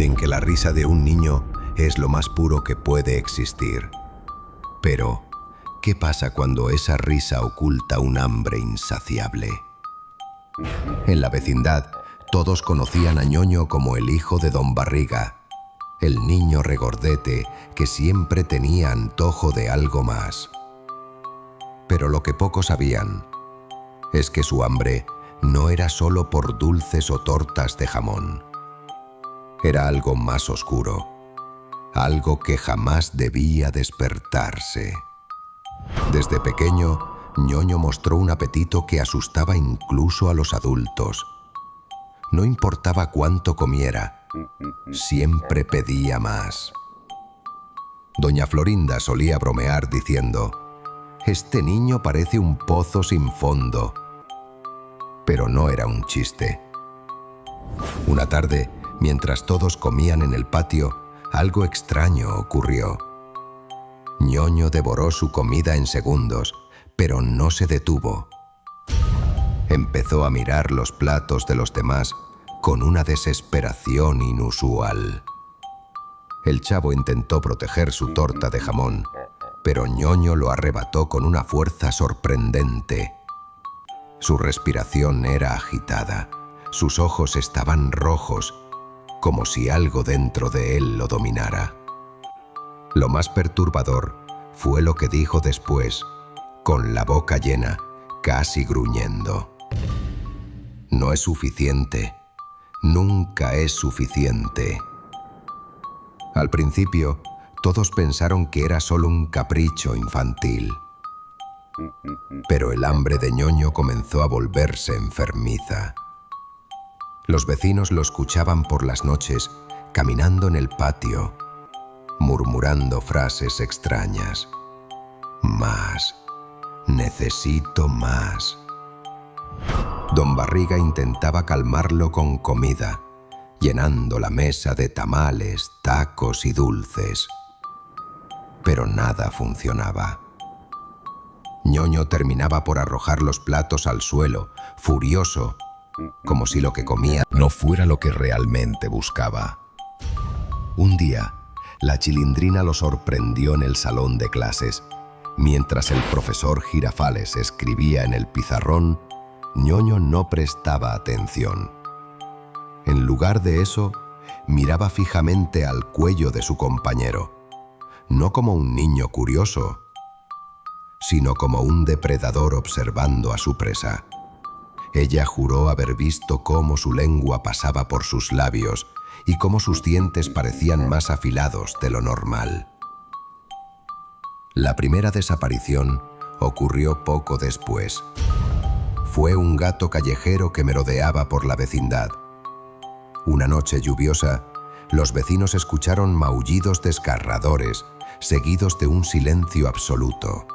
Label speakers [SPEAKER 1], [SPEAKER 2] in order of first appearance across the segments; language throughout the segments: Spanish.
[SPEAKER 1] Dicen que la risa de un niño es lo más puro que puede existir. Pero, ¿qué pasa cuando esa risa oculta un hambre insaciable? En la vecindad, todos conocían a Ñoño como el hijo de Don Barriga, el niño regordete que siempre tenía antojo de algo más. Pero lo que pocos sabían es que su hambre no era solo por dulces o tortas de jamón. Era algo más oscuro, algo que jamás debía despertarse. Desde pequeño, Ñoño mostró un apetito que asustaba incluso a los adultos. No importaba cuánto comiera, siempre pedía más. Doña Florinda solía bromear diciendo: «Este niño parece un pozo sin fondo». Pero no era un chiste. Una tarde, mientras todos comían en el patio, algo extraño ocurrió. Ñoño devoró su comida en segundos, pero no se detuvo. Empezó a mirar los platos de los demás con una desesperación inusual. El chavo intentó proteger su torta de jamón, pero Ñoño lo arrebató con una fuerza sorprendente. Su respiración era agitada, sus ojos estaban rojos, como si algo dentro de él lo dominara. Lo más perturbador fue lo que dijo después, con la boca llena, casi gruñendo: «No es suficiente, nunca es suficiente». Al principio, todos pensaron que era solo un capricho infantil. Pero el hambre de Ñoño comenzó a volverse enfermiza. Los vecinos lo escuchaban por las noches, caminando en el patio, murmurando frases extrañas. «Más, necesito más». Don Barriga intentaba calmarlo con comida, llenando la mesa de tamales, tacos y dulces. Pero nada funcionaba. Ñoño terminaba por arrojar los platos al suelo, furioso, como si lo que comía no fuera lo que realmente buscaba. Un día, la Chilindrina lo sorprendió en el salón de clases. Mientras el profesor Girafales escribía en el pizarrón, Ñoño no prestaba atención. En lugar de eso, miraba fijamente al cuello de su compañero, no como un niño curioso, sino como un depredador observando a su presa. Ella juró haber visto cómo su lengua pasaba por sus labios y cómo sus dientes parecían más afilados de lo normal. La primera desaparición ocurrió poco después. Fue un gato callejero que merodeaba por la vecindad. Una noche lluviosa, los vecinos escucharon maullidos desgarradores, seguidos de un silencio absoluto.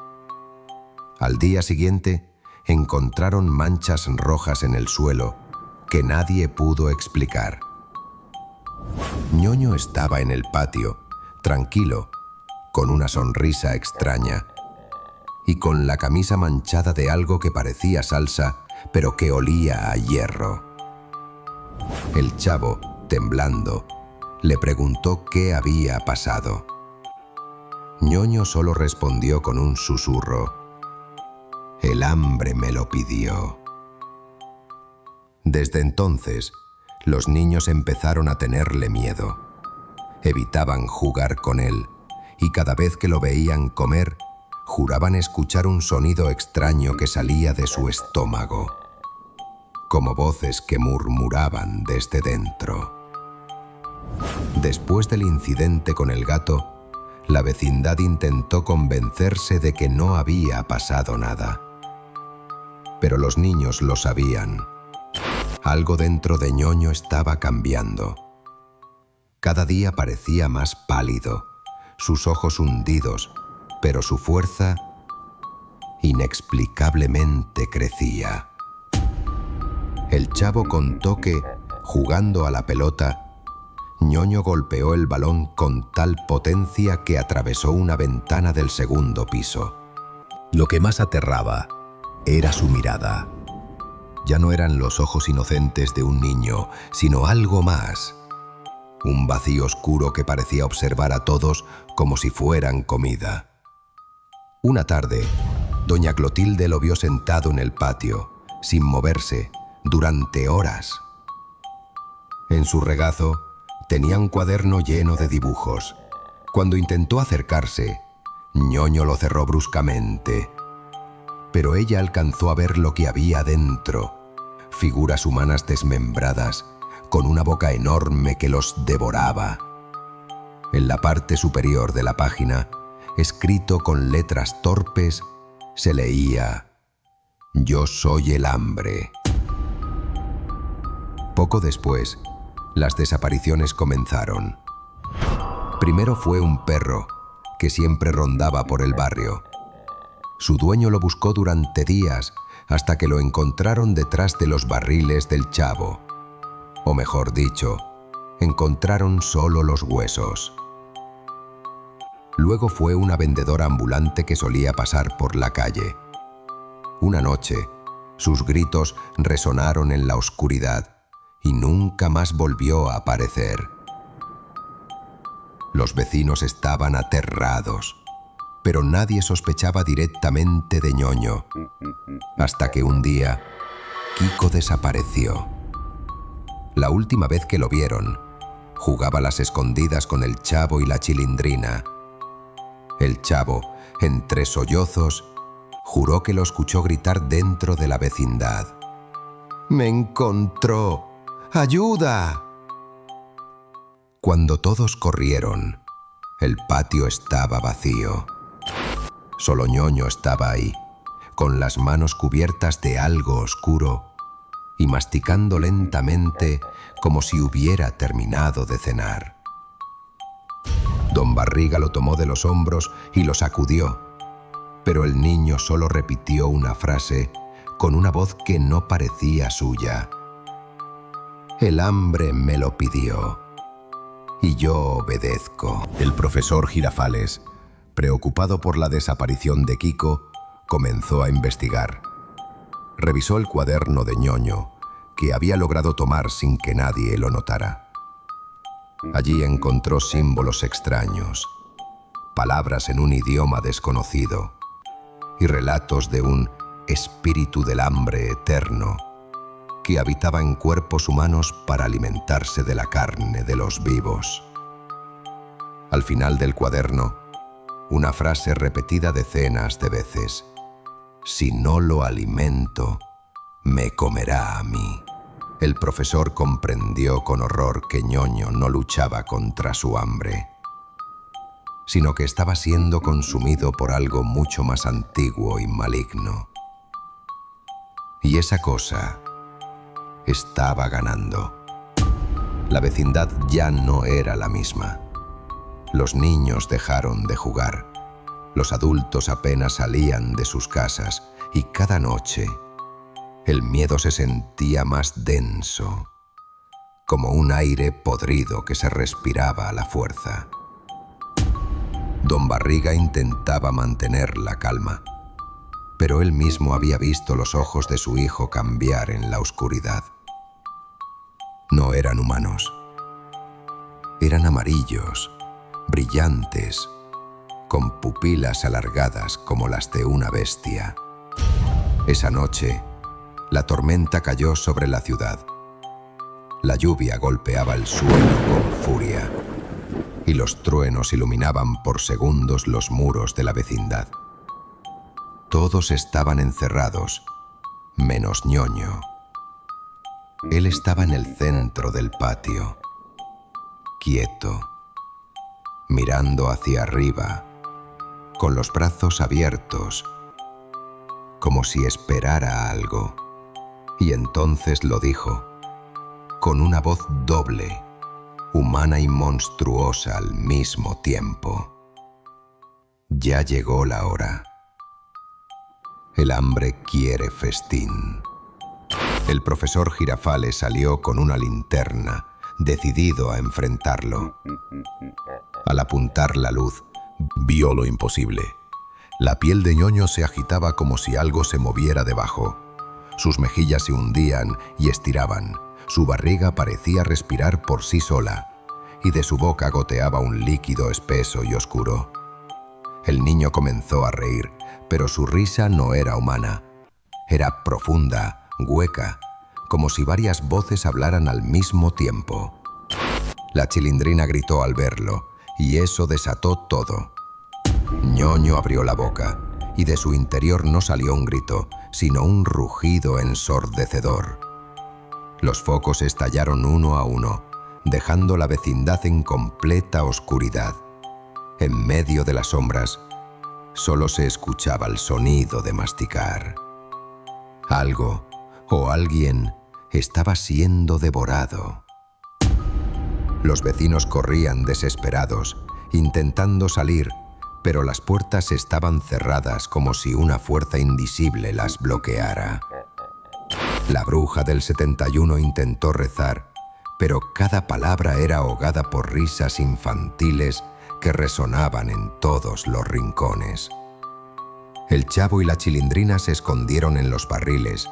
[SPEAKER 1] Al día siguiente, encontraron manchas rojas en el suelo que nadie pudo explicar. Ñoño estaba en el patio, tranquilo, con una sonrisa extraña y con la camisa manchada de algo que parecía salsa, pero que olía a hierro. El chavo, temblando, le preguntó qué había pasado. Ñoño solo respondió con un susurro: «El hambre me lo pidió». Desde entonces, los niños empezaron a tenerle miedo. Evitaban jugar con él, y cada vez que lo veían comer, juraban escuchar un sonido extraño que salía de su estómago, como voces que murmuraban desde dentro. Después del incidente con el gato, la vecindad intentó convencerse de que no había pasado nada. Pero los niños lo sabían. Algo dentro de Ñoño estaba cambiando. Cada día parecía más pálido, sus ojos hundidos, pero su fuerza inexplicablemente crecía. El chavo contó que, jugando a la pelota, Ñoño golpeó el balón con tal potencia que atravesó una ventana del segundo piso. Lo que más aterraba era su mirada. Ya no eran los ojos inocentes de un niño, sino algo más. un vacío oscuro que parecía observar a todos como si fueran comida. Una tarde, doña Clotilde lo vio sentado en el patio, sin moverse, durante horas. En su regazo tenía un cuaderno lleno de dibujos. Cuando intentó acercarse, Ñoño lo cerró bruscamente. Pero ella alcanzó a ver lo que había dentro: figuras humanas desmembradas, con una boca enorme que los devoraba. En la parte superior de la página, escrito con letras torpes, se leía: «Yo soy el hambre». Poco después, las desapariciones comenzaron. Primero fue un perro, que siempre rondaba por el barrio. Su dueño lo buscó durante días, hasta que lo encontraron detrás de los barriles del Chavo. O mejor dicho, encontraron solo los huesos. Luego fue una vendedora ambulante que solía pasar por la calle. Una noche, sus gritos resonaron en la oscuridad y nunca más volvió a aparecer. Los vecinos estaban aterrados, pero nadie sospechaba directamente de Ñoño, hasta que un día Kiko desapareció. La última vez que lo vieron, jugaba a las escondidas con el Chavo y la Chilindrina. El Chavo, entre sollozos, juró que lo escuchó gritar dentro de la vecindad: «¡Me encontró! ¡Ayuda!». Cuando todos corrieron, el patio estaba vacío. Solo Ñoño estaba ahí, con las manos cubiertas de algo oscuro y masticando lentamente como si hubiera terminado de cenar. Don Barriga lo tomó de los hombros y lo sacudió, pero el niño solo repitió una frase con una voz que no parecía suya: «El hambre me lo pidió y yo obedezco». El profesor Girafales, preocupado por la desaparición de Kiko, comenzó a investigar. Revisó el cuaderno de Ñoño, que había logrado tomar sin que nadie lo notara. Allí encontró símbolos extraños, palabras en un idioma desconocido y relatos de un espíritu del hambre eterno que habitaba en cuerpos humanos para alimentarse de la carne de los vivos. Al final del cuaderno, una frase repetida decenas de veces: «Si no lo alimento, me comerá a mí». El profesor comprendió con horror que Ñoño no luchaba contra su hambre, sino que estaba siendo consumido por algo mucho más antiguo y maligno. Y esa cosa estaba ganando. La vecindad ya no era la misma. Los niños dejaron de jugar. Los adultos apenas salían de sus casas y cada noche el miedo se sentía más denso, como un aire podrido que se respiraba a la fuerza. Don Barriga intentaba mantener la calma, pero él mismo había visto los ojos de su hijo cambiar en la oscuridad. No eran humanos. Eran amarillos, brillantes, con pupilas alargadas como las de una bestia. Esa noche, la tormenta cayó sobre la ciudad. La lluvia golpeaba el suelo con furia y los truenos iluminaban por segundos los muros de la vecindad. Todos estaban encerrados, menos Ñoño. Él estaba en el centro del patio, quieto, mirando hacia arriba, con los brazos abiertos, como si esperara algo. Y entonces lo dijo, con una voz doble, humana y monstruosa al mismo tiempo: «Ya llegó la hora. El hambre quiere festín». El profesor Girafales salió con una linterna, decidido a enfrentarlo. Al apuntar la luz, vio lo imposible. La piel de Ñoño se agitaba como si algo se moviera debajo. Sus mejillas se hundían y estiraban. Su barriga parecía respirar por sí sola. y de su boca goteaba un líquido espeso y oscuro. El niño comenzó a reír, pero su risa no era humana. Era profunda, hueca, como si varias voces hablaran al mismo tiempo. La Chilindrina gritó al verlo, y eso desató todo. Ñoño abrió la boca, y de su interior no salió un grito, sino un rugido ensordecedor. Los focos estallaron uno a uno, dejando la vecindad en completa oscuridad. En medio de las sombras, solo se escuchaba el sonido de masticar. Algo o alguien estaba siendo devorado. Los vecinos corrían desesperados, intentando salir, pero las puertas estaban cerradas como si una fuerza invisible las bloqueara. La bruja del 71 intentó rezar, pero cada palabra era ahogada por risas infantiles que resonaban en todos los rincones. El Chavo y la Chilindrina se escondieron en los barriles,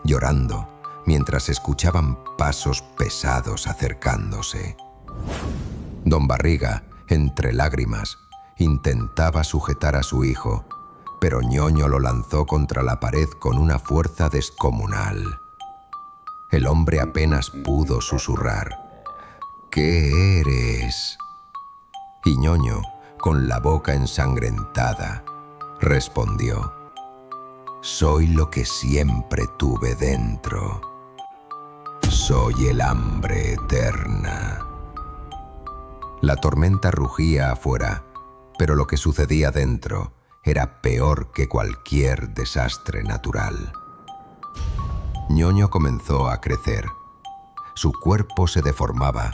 [SPEAKER 1] llorando, mientras escuchaban pasos pesados acercándose. Don Barriga, entre lágrimas, intentaba sujetar a su hijo, pero Ñoño lo lanzó contra la pared con una fuerza descomunal. El hombre apenas pudo susurrar: ¿Qué eres? Y Ñoño, con la boca ensangrentada, respondió: soy lo que siempre tuve dentro. Soy el hambre eterna. La tormenta rugía afuera, pero lo que sucedía dentro era peor que cualquier desastre natural. Ñoño comenzó a crecer. Su cuerpo se deformaba,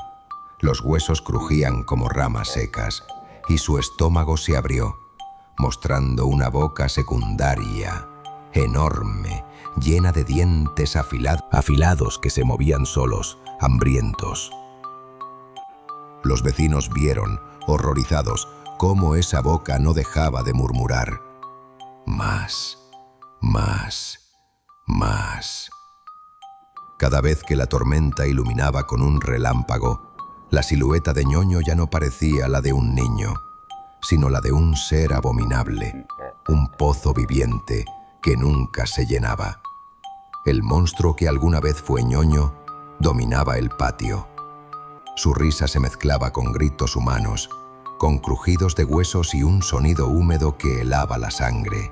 [SPEAKER 1] los huesos crujían como ramas secas y su estómago se abrió, mostrando una boca secundaria, enorme, llena de dientes afilados que se movían solos, hambrientos. Los vecinos vieron, horrorizados, cómo esa boca no dejaba de murmurar: más, más, más. Cada vez que la tormenta iluminaba con un relámpago, la silueta de Ñoño ya no parecía la de un niño, sino la de un ser abominable, un pozo viviente que nunca se llenaba. El monstruo que alguna vez fue Ñoño dominaba el patio. Su risa se mezclaba con gritos humanos, con crujidos de huesos y un sonido húmedo que helaba la sangre.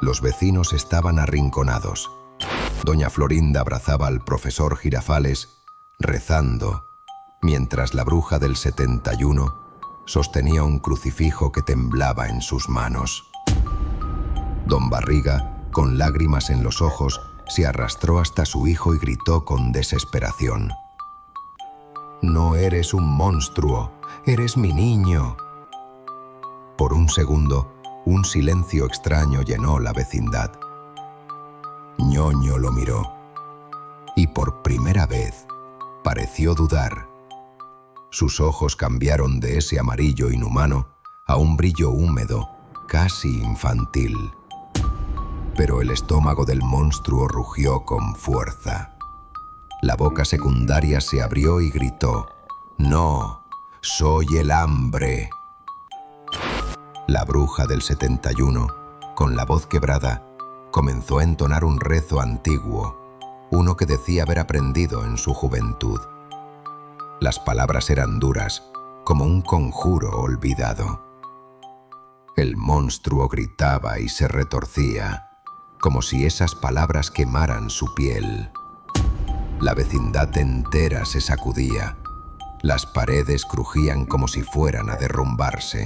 [SPEAKER 1] Los vecinos estaban arrinconados. Doña Florinda abrazaba al profesor Girafales, rezando, mientras la bruja del 71 sostenía un crucifijo que temblaba en sus manos. Don Barriga, con lágrimas en los ojos, se arrastró hasta su hijo y gritó con desesperación: no eres un monstruo, eres mi niño. Por un segundo, un silencio extraño llenó la vecindad. Ñoño lo miró, y por primera vez pareció dudar. Sus ojos cambiaron de ese amarillo inhumano a un brillo húmedo, casi infantil. Pero el estómago del monstruo rugió con fuerza. La boca secundaria se abrió y gritó: no, soy el hambre. La bruja del 71, con la voz quebrada, comenzó a entonar un rezo antiguo, uno que decía haber aprendido en su juventud. Las palabras eran duras, como un conjuro olvidado. El monstruo gritaba y se retorcía, como si esas palabras quemaran su piel. La vecindad entera se sacudía. Las paredes crujían como si fueran a derrumbarse.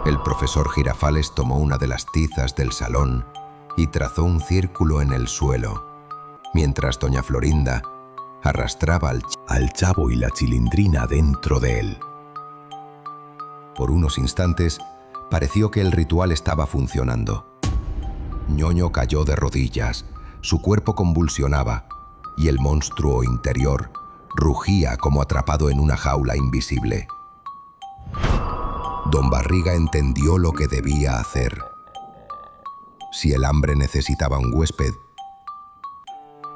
[SPEAKER 1] El profesor Girafales tomó una de las tizas del salón y trazó un círculo en el suelo, mientras doña Florinda arrastraba al Chavo y la Chilindrina dentro de él. Por unos instantes pareció que el ritual estaba funcionando. Ñoño cayó de rodillas, su cuerpo convulsionaba y el monstruo interior rugía como atrapado en una jaula invisible. Don Barriga entendió lo que debía hacer. Si el hambre necesitaba un huésped,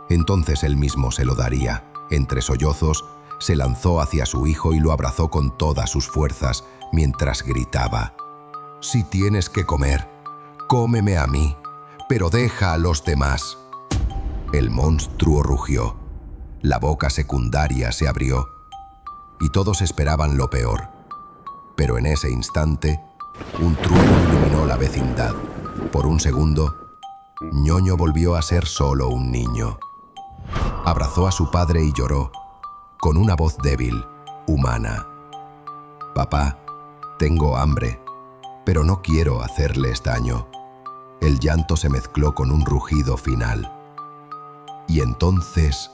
[SPEAKER 1] entonces él mismo se lo daría. Entre sollozos, se lanzó hacia su hijo y lo abrazó con todas sus fuerzas mientras gritaba: «Si tienes que comer, cómeme a mí, pero deja a los demás». El monstruo rugió, la boca secundaria se abrió y todos esperaban lo peor. Pero en ese instante, un trueno iluminó la vecindad. Por un segundo, Ñoño volvió a ser solo un niño. Abrazó a su padre y lloró, con una voz débil, humana: «Papá, tengo hambre, pero no quiero hacerles daño». El llanto se mezcló con un rugido final. Y entonces,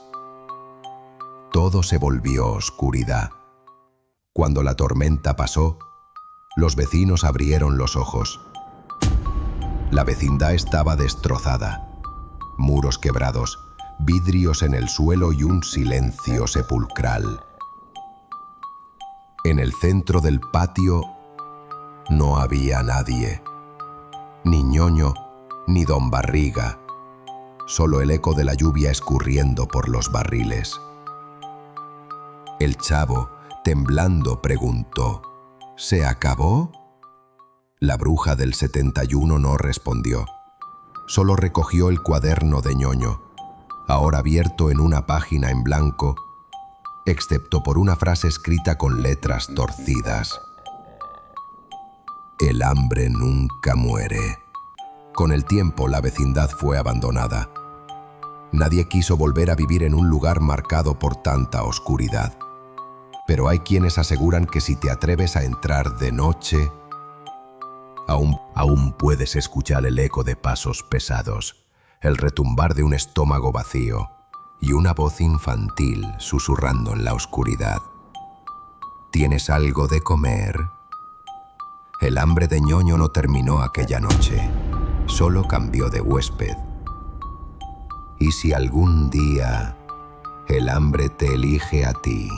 [SPEAKER 1] todo se volvió oscuridad. Cuando la tormenta pasó, los vecinos abrieron los ojos. La vecindad estaba destrozada. Muros quebrados, vidrios en el suelo y un silencio sepulcral. En el centro del patio no había nadie. Ni Ñoño, ni Don Barriga. Solo el eco de la lluvia escurriendo por los barriles. El chavo, temblando, preguntó: ¿se acabó? La bruja del 71 no respondió. Solo recogió el cuaderno de Ñoño, ahora abierto en una página en blanco, excepto por una frase escrita con letras torcidas: «El hambre nunca muere». Con el tiempo, la vecindad fue abandonada. Nadie quiso volver a vivir en un lugar marcado por tanta oscuridad. Pero hay quienes aseguran que si te atreves a entrar de noche, aún puedes escuchar el eco de pasos pesados, el retumbar de un estómago vacío y una voz infantil susurrando en la oscuridad: ¿tienes algo de comer? El hambre de Ñoño no terminó aquella noche, solo cambió de huésped. Y si algún día el hambre te elige a ti,